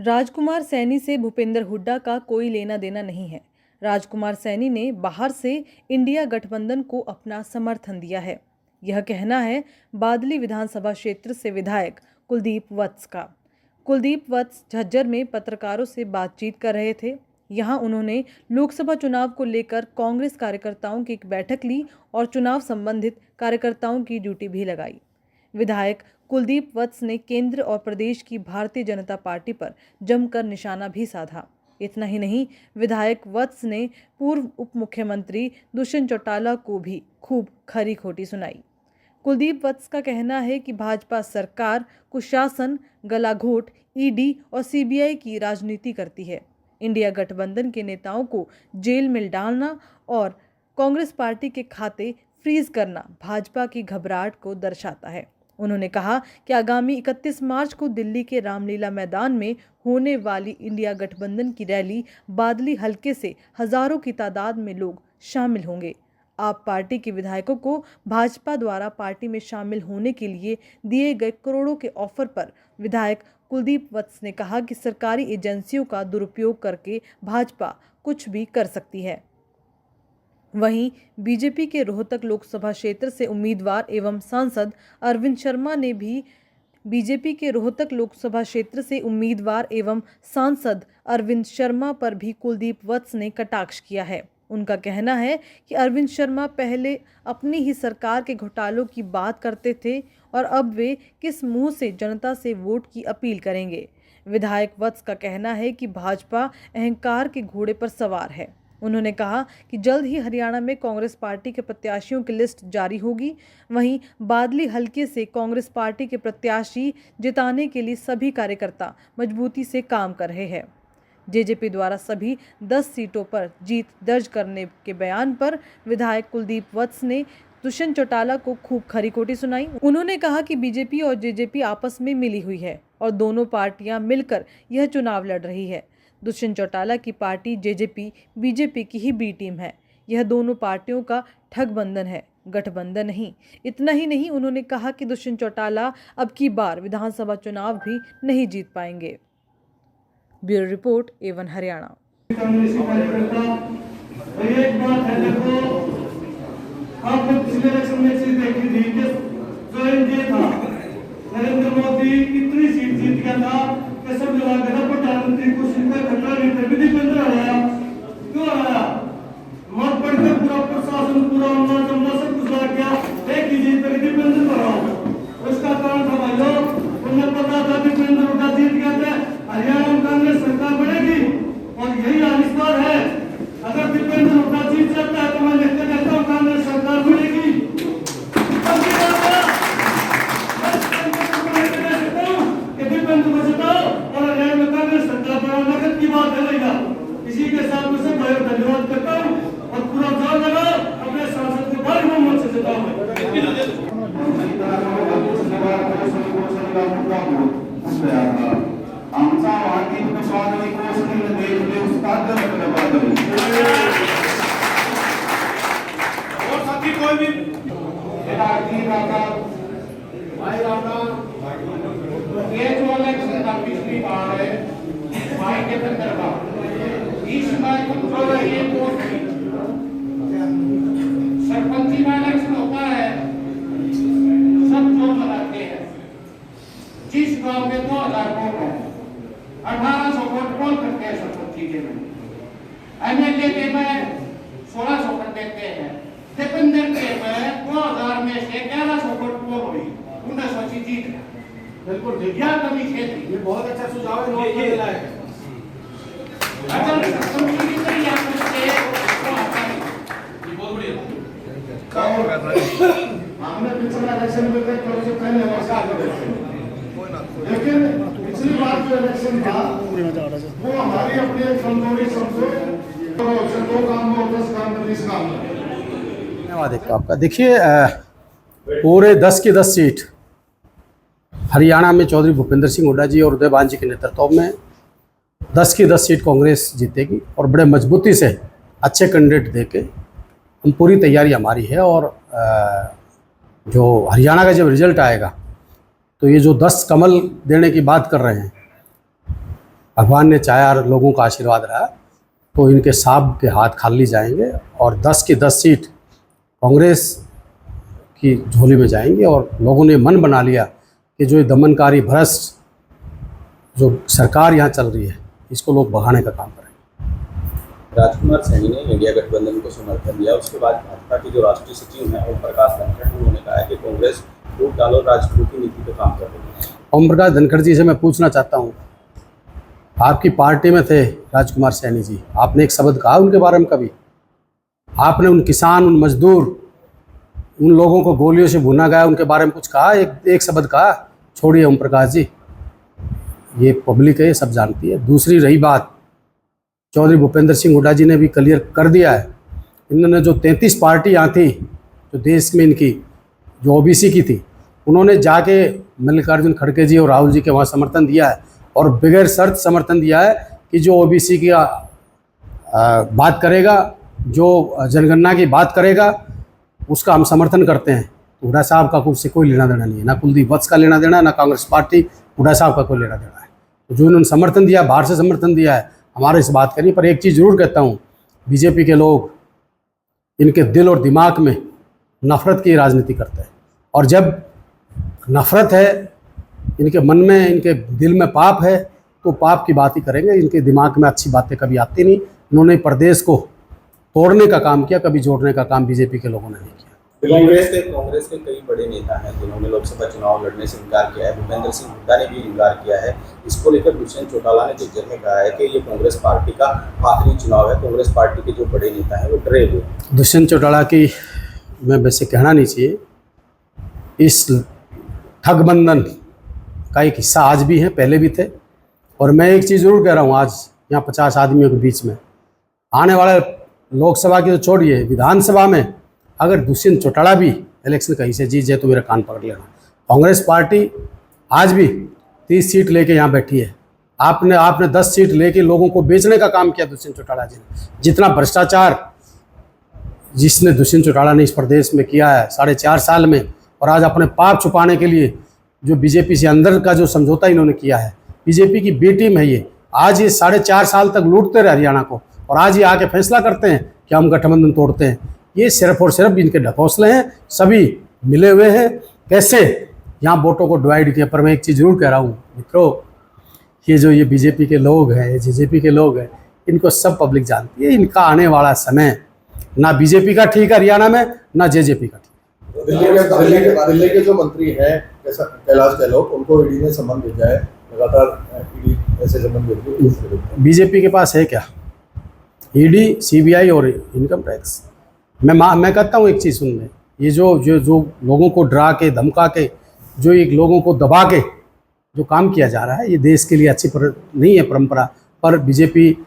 राजकुमार सैनी से भूपेंद्र हुड्डा का कोई लेना देना नहीं है। राजकुमार सैनी ने बाहर से इंडिया गठबंधन को अपना समर्थन दिया है। यह कहना है बादली विधानसभा क्षेत्र से विधायक कुलदीप वत्स का। कुलदीप वत्स झज्जर में पत्रकारों से बातचीत कर रहे थे। यहां उन्होंने लोकसभा चुनाव को लेकर कांग्रेस कार्यकर्ताओं की एक बैठक ली और चुनाव संबंधित कार्यकर्ताओं की ड्यूटी भी लगाई। विधायक कुलदीप वत्स ने केंद्र और प्रदेश की भारतीय जनता पार्टी पर जमकर निशाना भी साधा। इतना ही नहीं, विधायक वत्स ने पूर्व उप मुख्यमंत्री दुष्यंत चौटाला को भी खूब खरी खोटी सुनाई। कुलदीप वत्स का कहना है कि भाजपा सरकार कुशासन, गलाघोट, ईडी और सीबीआई की राजनीति करती है। इंडिया गठबंधन के नेताओं को जेल में डालना और कांग्रेस पार्टी के खाते फ्रीज करना भाजपा की घबराहट को दर्शाता है। उन्होंने कहा कि आगामी 31 मार्च को दिल्ली के रामलीला मैदान में होने वाली इंडिया गठबंधन की रैली बादली हलके से हजारों की तादाद में लोग शामिल होंगे। आप पार्टी के विधायकों को भाजपा द्वारा पार्टी में शामिल होने के लिए दिए गए करोड़ों के ऑफर पर विधायक कुलदीप वत्स ने कहा कि सरकारी एजेंसियों का दुरुपयोग करके भाजपा कुछ भी कर सकती है। वहीं बीजेपी के रोहतक लोकसभा क्षेत्र से उम्मीदवार एवं सांसद अरविंद शर्मा ने भी बीजेपी के रोहतक लोकसभा क्षेत्र से उम्मीदवार एवं सांसद अरविंद शर्मा पर भी कुलदीप वत्स ने कटाक्ष किया है। उनका कहना है कि अरविंद शर्मा पहले अपनी ही सरकार के घोटालों की बात करते थे और अब वे किस मुंह से जनता से वोट की अपील करेंगे। विधायक वत्स का कहना है कि भाजपा अहंकार के घोड़े पर सवार है। उन्होंने कहा कि जल्द ही हरियाणा में कांग्रेस पार्टी के प्रत्याशियों की लिस्ट जारी होगी। वहीं बादली हलके से कांग्रेस पार्टी के प्रत्याशी जिताने के लिए सभी कार्यकर्ता मजबूती से काम कर रहे हैं। जेजेपी द्वारा सभी 10 सीटों पर जीत दर्ज करने के बयान पर विधायक कुलदीप वत्स ने दुष्यंत चौटाला को खूब खरी खोटी सुनाई। उन्होंने कहा कि बीजेपी और जेजेपी आपस में मिली हुई है और दोनों पार्टियां मिलकर यह चुनाव लड़ रही है। दुष्यंत चौटाला की पार्टी जेजेपी बीजेपी की ही बी टीम है। यह दोनों पार्टियों का ठगबंधन है, गठबंधन नहीं। इतना ही नहीं, उन्होंने कहा कि दुष्यंत चौटाला अब की बार विधानसभा चुनाव भी नहीं जीत पाएंगे। Bureau report A1 Haryana. Narendra Modi कितनी सीट जीत गया था कि सब लोग प्रधानमंत्री को सीट का खतरा नहीं था। दीपेंद्र आया, क्यों आया? मत पढ़ते पूरा प्रशासन, पूरा सब कुछ लग गया। एक ही जीत पर दीपेंद्र पर आओ। उसका कारण था भाइयों, उन्हें पता था दीपेंद्र का जीत गया था, हरियाणा में कांग्रेस सरकार बनेगी और यही आविष्कार है। अगर दीपेंद्र का जीत जाता है तो मैं लिखते कहता हूँ कांग्रेस सरकार बनेगी। इसी के साथ मैं सब भाइयों धन्यवाद करता हूँ और पूरा जोर लगाओ अपने सांसद के बारे में मन से जिताओ। और साथी कोई भी ये जो इलेक्शन का पिछली बार है भाई के अंदर इस बार ये वोट सरपंची का इलेक्शन होता है, सब वोट लगाते हैं। जिस गांव में 2000 वोट है 1800 वोट कौन करते हैं सरपंची के में, एमएलए के में 1600 कर देते हैं, दीपेंद्र के में 2000 में से 1100 वोट पोल हुई, 1900 जीत गया। बिल्कुल ठीक है, कमी क्षेत्र ये बहुत अच्छा सुझाव है। अगर सरपंची की तैयारी करते हैं तो आता है, ये बहुत बढ़िया काम कर रहा है। हमने पिछले इलेक्शन में थोड़े से पहले वर्षा कर रहे थे, लेकिन पिछली बार जो इलेक्शन था वो हमारी अपनी कमजोरी समझो तो 2 काम में 10 काम में 20 काम में। धन्यवाद आपका। देखिए, पूरे 10 की 10 सीट हरियाणा में चौधरी भूपेंद्र सिंह हुड्डा जी और उदयभान जी के नेतृत्व में 10 की 10 सीट कांग्रेस जीतेगी और बड़े मजबूती से अच्छे कैंडिडेट देके हम पूरी तैयारी हमारी है। और जो हरियाणा का जब रिजल्ट आएगा तो ये जो 10 कमल देने की बात कर रहे हैं भगवान ने चाहा और लोगों का आशीर्वाद रहा तो इनके साहब के हाथ खाली जाएंगे और 10 की 10 सीट कांग्रेस की झोली में जाएंगी। और लोगों ने मन बना लिया कि जो ये दमनकारी भ्रष्ट जो सरकार यहाँ चल रही है इसको लोग भगाने का काम करेंगे। राजकुमार सैनी ने इंडिया गठबंधन को समर्थन दिया। उसके बाद भाजपा के जो राष्ट्रीय सचिव हैं ओम प्रकाश धनखड़, उन्होंने कहा है कि कांग्रेस वोट डालो राजनीति की नीति पर काम कर रही है। ओम प्रकाश धनखड़ जी से मैं पूछना चाहता हूँ, आपकी पार्टी में थे राजकुमार सैनी जी, आपने एक शब्द कहा उनके बारे में कभी? आपने उन किसान, उन मजदूर, उन लोगों को गोलियों से भुना गया उनके बारे में कुछ कहा? एक शब्द कहा? छोड़िए ओम प्रकाश जी, ये पब्लिक है, ये सब जानती है। दूसरी रही बात, चौधरी भूपेंद्र सिंह हुड्डा जी ने भी क्लियर कर दिया है, इन्होंने जो 33 पार्टी यहाँ थी जो देश में इनकी जो ओबीसी की थी, उन्होंने जाके मल्लिकार्जुन खड़गे जी और राहुल जी के वहाँ समर्थन दिया है और बगैर शर्त समर्थन दिया है कि जो ओबीसी की बात करेगा, जो जनगणना की बात करेगा उसका हम समर्थन करते हैं। हुड्डा साहब का उससे कोई लेना देना नहीं है, ना कुलदीप वत्स का लेना देना, ना कांग्रेस पार्टी, हुड्डा साहब का कोई लेना देना है। तो जो इन्होंने समर्थन दिया, बाहर से समर्थन दिया है, हमारे इस बात करिए। पर एक चीज़ ज़रूर कहता हूँ, बीजेपी के लोग इनके दिल और दिमाग में नफ़रत की राजनीति करते हैं और जब नफ़रत है इनके मन में, इनके दिल में पाप है तो पाप की बात ही करेंगे। इनके दिमाग में अच्छी बातें कभी आती नहीं। इन्होंने प्रदेश को तोड़ने का काम किया, कभी जोड़ने का काम बीजेपी के लोगों ने नहीं किया। कांग्रेस के कई बड़े नेता हैं जिन्होंने लोकसभा चुनाव लड़ने से इनकार किया है। भूपेंद्र सिंह हुड्डा ने भी इनकार किया है। इसको लेकर दुष्यंत चौटाला ने झज्जर में कहा है कि ये कांग्रेस पार्टी का आखिरी चुनाव है, कांग्रेस पार्टी के जो बड़े नेता हैं वो डरे हुए। दुष्यंत चौटाला की मैं वैसे कहना नहीं चाहिए, इस ठगबंधन का एक हिस्सा आज भी है, पहले भी थे। और मैं एक चीज़ ज़रूर कह रहा हूँ, आज यहाँ 50 आदमियों के बीच में आने वाले लोकसभा की तो छोड़िए, विधानसभा में अगर दुष्यंत चौटाला भी इलेक्शन कहीं से जीत जाए तो मेरा कान पकड़ लेना। कांग्रेस पार्टी आज भी 30 सीट लेके यहाँ बैठी है। आपने 10 सीट लेके लोगों को बेचने का काम किया दुष्यंत चौटाला जी ने। जितना भ्रष्टाचार जिसने दुष्यंत चौटाला ने इस प्रदेश में किया है 4.5 साल में, और आज अपने पाप छुपाने के लिए जो बीजेपी से अंदर का जो समझौता इन्होंने किया है, बीजेपी की बी टीम है ये। आज ये 4.5 साल तक लूटते रहे हरियाणा को और आज ये आके फैसला करते हैं कि हम गठबंधन तोड़ते हैं। ये सिर्फ और सिर्फ इनके ढकोसले हैं, सभी मिले हुए हैं कैसे यहाँ वोटों को डिवाइड किया। पर मैं एक चीज़ जरूर कह रहा हूँ मित्रों, ये बीजेपी के लोग हैं, जेजेपी के लोग हैं, इनको सब पब्लिक जानती है। इनका आने वाला समय ना बीजेपी का ठीक है हरियाणा में, ना जेजेपी का ठीक। दिल्ली के जो मंत्री हैं कैलाश गहलोत, उनको ईडी ने सम्मन भेजा है, लगातार ईडी ऐसे सम्मन भेज रही है। बीजेपी के पास है क्या ईडी, सीबीआई और इनकम टैक्स? मैं कहता हूँ एक चीज़ सुन लें, ये जो लोगों को डरा के धमका के, जो एक लोगों को दबा के जो काम किया जा रहा है, ये देश के लिए अच्छी नहीं है परंपरा। पर बीजेपी,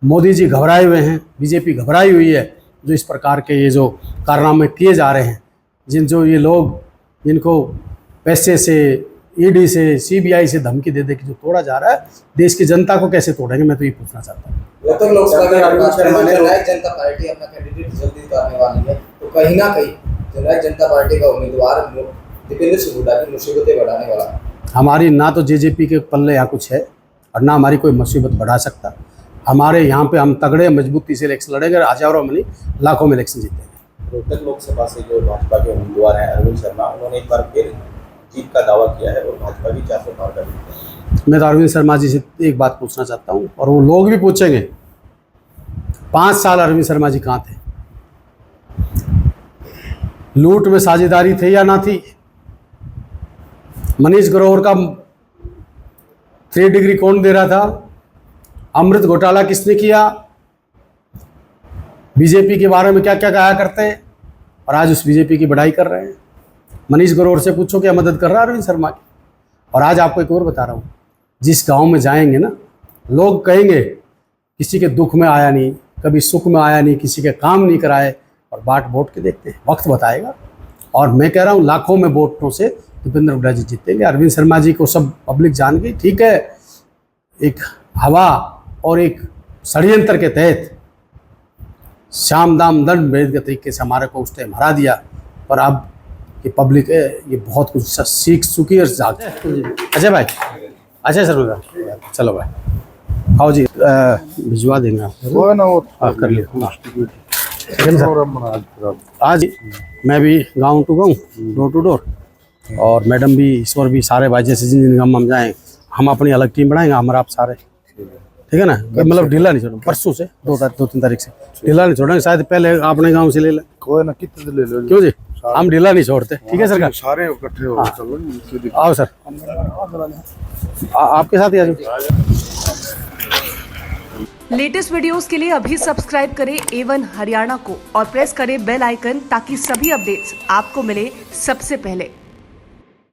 मोदी जी घबराए हुए हैं, बीजेपी घबराई हुई है जो इस प्रकार के ये जो कारनामे किए जा रहे हैं। जो ये लोग इनको पैसे से, ईडी से, सीबीआई से धमकी दे के जो तोड़ा जा रहा है, देश की जनता को कैसे तोड़ेंगे, मैं तो ये पूछना चाहता हूँ। जननायक जनता पार्टी अपना कैंडिडेट जल्दी उतारने वाली है, तो कहीं ना कहीं जननायक जनता पार्टी का उम्मीदवार दीपेंद्र सिंह हुड्डा की मुसीबतें बढ़ाने वाला है। हमारी ना तो जेजेपी के पल्ले यहाँ कुछ है और ना हमारी कोई मुसीबत बढ़ा सकता। हमारे यहाँ पे हम तगड़े मजबूती से इलेक्शन लड़ेंगे, हजारों में नहीं लाखों में इलेक्शन जीतेंगे। रोहतक लोकसभा से जो भाजपा के उम्मीदवार हैं अरविंद शर्मा, उन्होंने एक बार फिर जीत का दावा किया है और भाजपा भी 400 पार कर दी है। मैं तो अरविंद शर्मा जी से एक बात पूछना चाहता हूँ और वो लोग भी पूछेंगे, 5 साल अरविंद शर्मा जी कहाँ थे? लूट में साझेदारी थे या ना थी? मनीष ग्रोवर का 3 डिग्री कौन दे रहा था? अमृत घोटाला किसने किया? बीजेपी के बारे में क्या क्या कहा करते हैं और आज उस बीजेपी की बढ़ाई कर रहे हैं। मनीष ग्रोवर से पूछो क्या मदद कर रहा है अरविंद शर्मा की। और आज आपको एक और बता रहा हूँ, जिस गांव में जाएंगे ना, लोग कहेंगे किसी के दुख में आया नहीं, कभी सुख में आया नहीं, किसी के काम नहीं कराए, और बाट वोट के देखते हैं, वक्त बताएगा। और मैं कह रहा हूँ लाखों में वोटों से दीपेंद्र हुड्डा जी जीतेंगे। अरविंद शर्मा जी को सब पब्लिक जान गई, ठीक है, एक हवा और एक षड्यंत्र के तहत श्याम दाम दंड भेद के तरीके से हमारे को उस टाइम हरा दिया। पर अब ये पब्लिक है, ये बहुत कुछ सीख चुकी है और जाग। अच्छा भाई, अच्छा सर, चलो भाई। आओ जी, भिजवा देंगे आप। वो है ना वो हाँ, कर लिया। हाँ। ठीक है ना सर? आज मैं भी गाँव टू गाँव, डोर टू डोर, और मैडम भी, ईश्वर भी, सारे भाई जैसे जिन जिन हम जाएँ, हम अपनी अलग टीम बनाएंगे, हमारा आप सारे, ठीक है ना? मतलब ढीला नहीं छोड़ेंगे, परसों से 2-3 तारीख से ढीला नहीं छोड़ेंगे। शायद पहले अपने गांव से ले ले, कोई ना कितने ले लो, क्यों जी? हम ढीला नहीं छोड़ते, ठीक है सरकार? सारे इकट्ठे हो चलो। आओ सर, आपके साथ ही आ जाओ। लेटेस्ट वीडियोस के लिए अभी सब्सक्राइब करें A1 हरियाणा को और प्रेस करें बेल आइकन ताकि सभी अपडेट्स आपको मिले सबसे पहले।